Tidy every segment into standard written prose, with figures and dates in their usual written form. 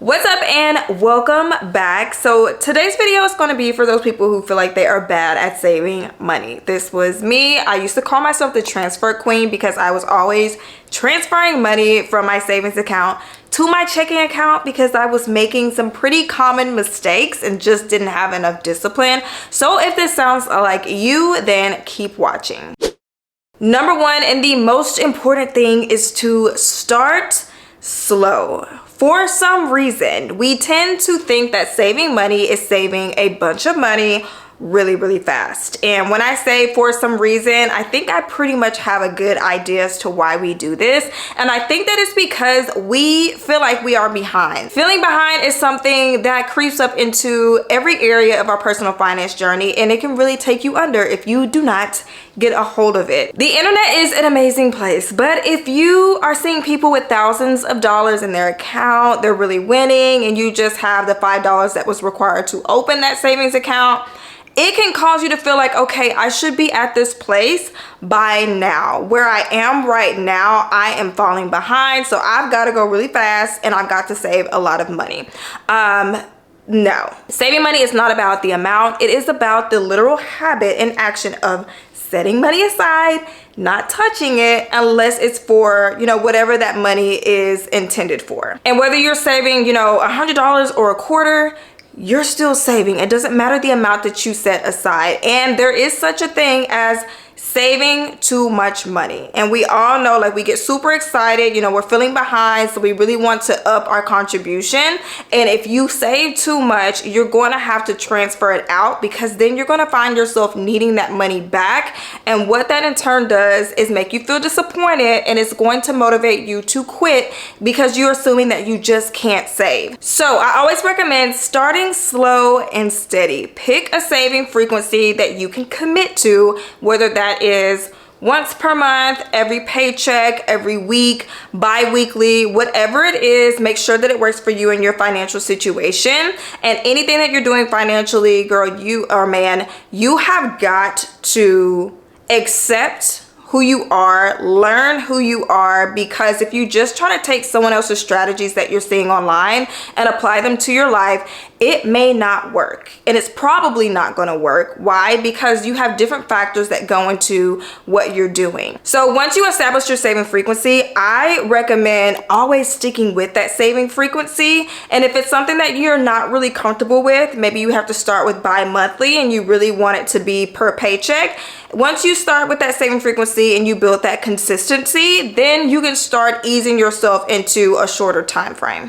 What's up and welcome back. So today's video is going to be for those people who feel like they are bad at saving money. This was me. I used to call myself the transfer queen because I was always transferring money from my savings account to my checking account because I was making some pretty common mistakes and just didn't have enough discipline. So if this sounds like you, then keep watching. Number one, and the most important thing, is to start slow. For some reason, we tend to think that saving money is saving a bunch of money really fast. And when I say for some reason, I think I pretty much have a good idea as to why we do this. And I think that it's because we feel like we are behind. Feeling behind is something that creeps up into every area of our personal finance journey, and it can really take you under if you do not get a hold of it. The internet is an amazing place, but if you are seeing people with thousands of dollars in their account, they're really winning, and you just have the $5 that was required to open that savings account, it can cause you to feel like, okay, I should be at this place by now. Where I am right now, I am falling behind, so I've got to go really fast and I've got to save a lot of money. No, saving money is not about the amount. It is about the literal habit and action of setting money aside, not touching it unless it's for, whatever that money is intended for. And whether you're saving, $100 or a quarter, you're still saving. It doesn't matter the amount that you set aside. And there is such a thing as saving too much money. And we all know, like, we get super excited, we're feeling behind, so we really want to up our contribution. And if you save too much, you're going to have to transfer it out, because then you're going to find yourself needing that money back. And what that in turn does is make you feel disappointed, and it's going to motivate you to quit because you're assuming that you just can't save. So I always recommend starting slow and steady. Pick a saving frequency that you can commit to, whether that is once per month, every paycheck, every week, bi-weekly, whatever it is. Make sure that it works for you and your financial situation. And anything that you're doing financially, girl, you or man, you have got to accept who you are, learn who you are, because if you just try to take someone else's strategies that you're seeing online and apply them to your life, it may not work. And it's probably not going to work. Why? Because you have different factors that go into what you're doing. So once you establish your saving frequency, I recommend always sticking with that saving frequency. And if it's something that you're not really comfortable with, maybe you have to start with bi-monthly and you really want it to be per paycheck. Once you start with that saving frequency and you build that consistency, then you can start easing yourself into a shorter time frame.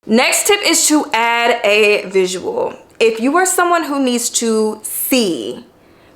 Next tip is to add a visual. If you are someone who needs to see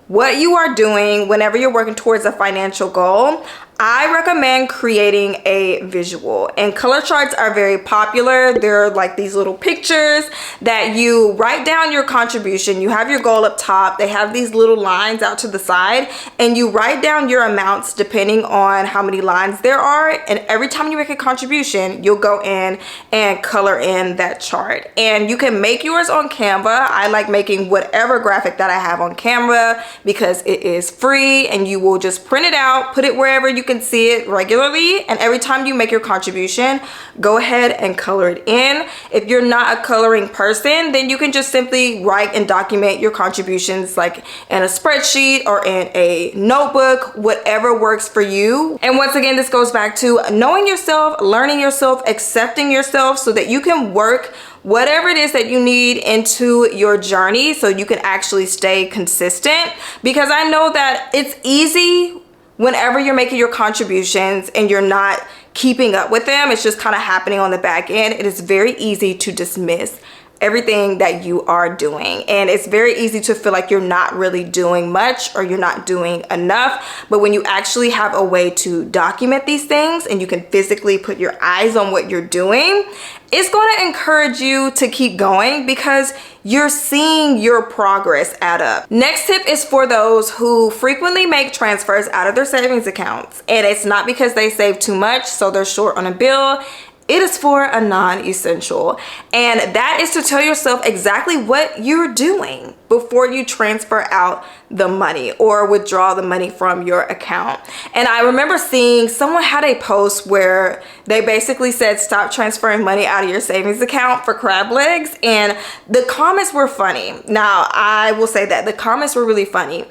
what you are doing whenever you're working towards a financial goal, I recommend creating a visual. And color charts are very popular. They're like these little pictures that you write down your contribution. You have your goal up top. They have these little lines out to the side, and you write down your amounts depending on how many lines there are. And every time you make a contribution, you'll go in and color in that chart. And you can make yours on Canva. I like making whatever graphic that I have on Canva because it is free, and you will just print it out, put it wherever you can see it regularly, and every time you make your contribution, go ahead and color it in. If you're not a coloring person, then you can just simply write and document your contributions, like in a spreadsheet or in a notebook, whatever works for you. And once again, this goes back to knowing yourself, learning yourself, accepting yourself, so that you can work whatever it is that you need into your journey so you can actually stay consistent. Because I know that it's easy whenever you're making your contributions and you're not keeping up with them, it's just kind of happening on the back end. It is very easy to dismiss everything that you are doing, and it's very easy to feel like you're not really doing much or you're not doing enough. But when you actually have a way to document these things and you can physically put your eyes on what you're doing, it's going to encourage you to keep going because you're seeing your progress add up. Next tip is for those who frequently make transfers out of their savings accounts, and it's not because they save too much so they're short on a bill. It is for a non-essential, and that is to tell yourself exactly what you're doing before you transfer out the money or withdraw the money from your account. And I remember seeing someone had a post where they basically said stop transferring money out of your savings account for crab legs, and the comments were funny. Now I will say that the comments were really funny,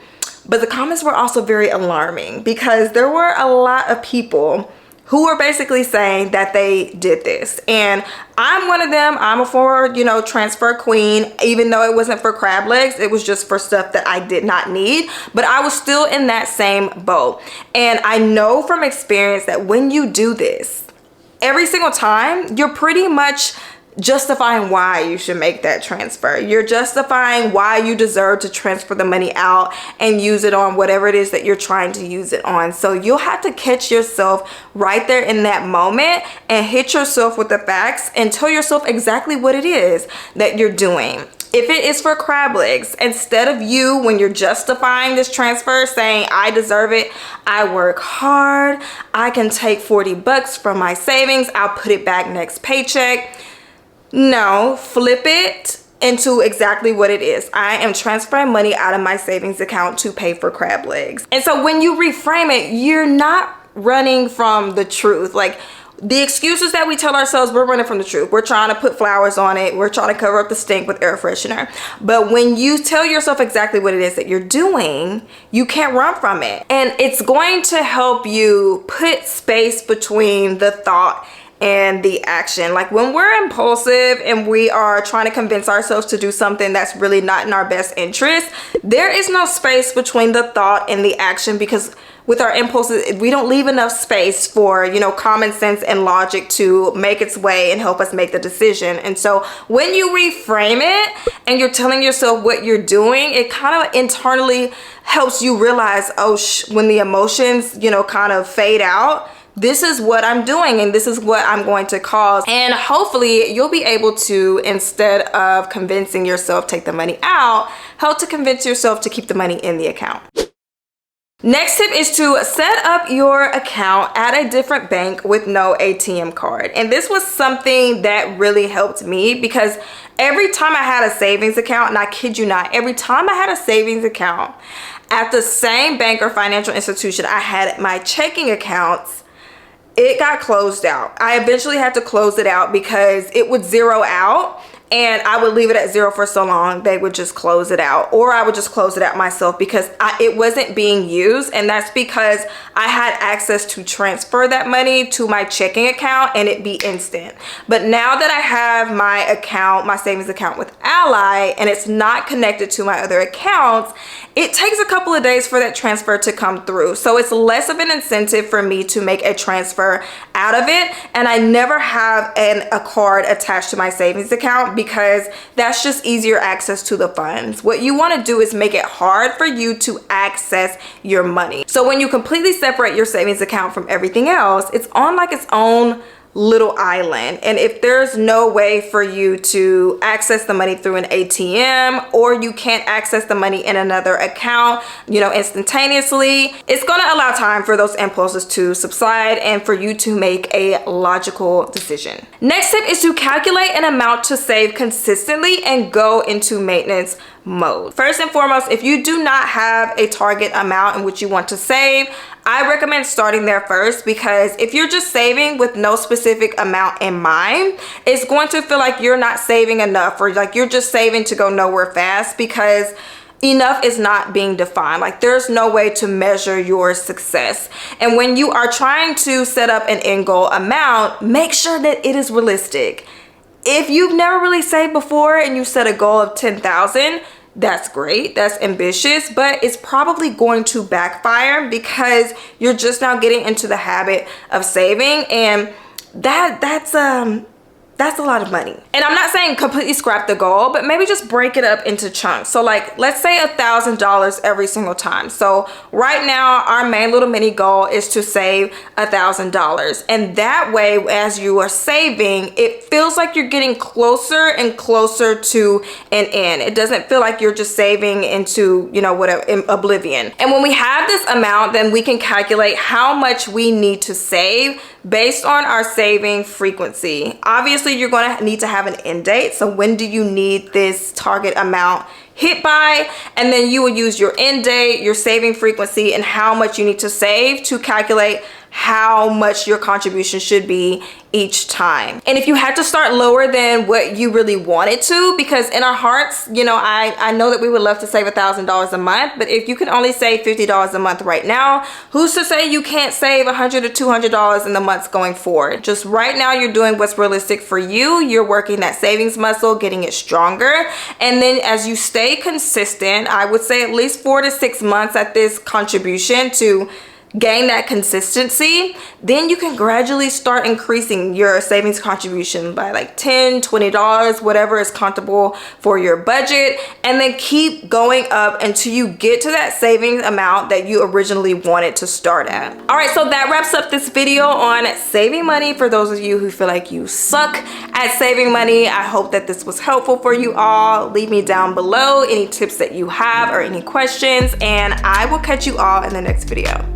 but the comments were also very alarming because there were a lot of people who were basically saying that they did this. And I'm one of them. I'm a former, transfer queen. Even though it wasn't for crab legs, it was just for stuff that I did not need. But I was still in that same boat. And I know from experience that when you do this, every single time, you're pretty much justifying why you should make that transfer. You're justifying why you deserve to transfer the money out and use it on whatever it is that you're trying to use it on. So you'll have to catch yourself right there in that moment and hit yourself with the facts and tell yourself exactly what it is that you're doing. If it is for crab legs, instead of you, when you're justifying this transfer, saying, I deserve it, I work hard, I can take 40 bucks from my savings, I'll put it back next paycheck. No, flip it into exactly what it is. I am transferring money out of my savings account to pay for crab legs. And so when you reframe it, you're not running from the truth. Like, the excuses that we tell ourselves, we're running from the truth. We're trying to put flowers on it. We're trying to cover up the stink with air freshener. But when you tell yourself exactly what it is that you're doing, you can't run from it. And it's going to help you put space between the thought and the action. Like when we're impulsive and we are trying to convince ourselves to do something that's really not in our best interest, there is no space between the thought and the action, because with our impulses, we don't leave enough space for, common sense and logic to make its way and help us make the decision. And so when you reframe it and you're telling yourself what you're doing, it kind of internally helps you realize, when the emotions, kind of fade out, this is what I'm doing and this is what I'm going to cause. And hopefully you'll be able to, instead of convincing yourself take the money out, help to convince yourself to keep the money in the account. Next tip is to set up your account at a different bank with no ATM card. And this was something that really helped me, because every time I had a savings account, and I kid you not, every time I had a savings account at the same bank or financial institution I had my checking accounts, it got closed out. I eventually had to close it out because it would zero out, and I would leave it at zero for so long they would just close it out, or I would just close it out myself because it wasn't being used. And that's because I had access to transfer that money to my checking account and it'd be instant. But now that I have my account, my savings account with Ally, and it's not connected to my other accounts, it takes a couple of days for that transfer to come through. So it's less of an incentive for me to make a transfer out of it. And I never have a card attached to my savings account because that's just easier access to the funds. What you want to do is make it hard for you to access your money. So when you completely separate your savings account from everything else, it's on like its own little island. And if there's no way for you to access the money through an ATM, or you can't access the money in another account, instantaneously, it's going to allow time for those impulses to subside and for you to make a logical decision. Next tip is to calculate an amount to save consistently and go into maintenance mode. First and foremost, if you do not have a target amount in which you want to save, I recommend starting there first, because if you're just saving with no specific amount in mind, it's going to feel like you're not saving enough, or like you're just saving to go nowhere fast, because enough is not being defined. Like there's no way to measure your success. And when you are trying to set up an end goal amount, make sure that it is realistic. If you've never really saved before and you set a goal of 10,000, that's great, that's ambitious, but it's probably going to backfire because you're just now getting into the habit of saving, and that's that's a lot of money. And I'm not saying completely scrap the goal, but maybe just break it up into chunks. So like, let's say $1,000 every single time. So right now, our main little mini goal is to save $1,000. And that way, as you are saving, it feels like you're getting closer and closer to an end. It doesn't feel like you're just saving into, you know, whatever, in oblivion. And when we have this amount, then we can calculate how much we need to save based on our saving frequency. Obviously, you're going to need to have an end date. So when do you need this target amount hit by? And then you will use your end date, your saving frequency, and how much you need to save to calculate how much your contribution should be each time. And if you had to start lower than what you really wanted to, because in our hearts, you know, I know that we would love to save $1,000 a month, but if you can only save $50 a month right now, who's to say you can't save $100 or $200 in the months going forward? Just right now, you're doing what's realistic for you. You're working that savings muscle, getting it stronger. And then as you stay consistent, I would say at least 4 to 6 months at this contribution to gain that consistency, then you can gradually start increasing your savings contribution by like $10, $20, whatever is comfortable for your budget, and then keep going up until you get to that savings amount that you originally wanted to start at. All right, so that wraps up this video on saving money for those of you who feel like you suck at saving money. I hope that this was helpful for you all. Leave me down below any tips that you have or any questions, and I will catch you all in the next video.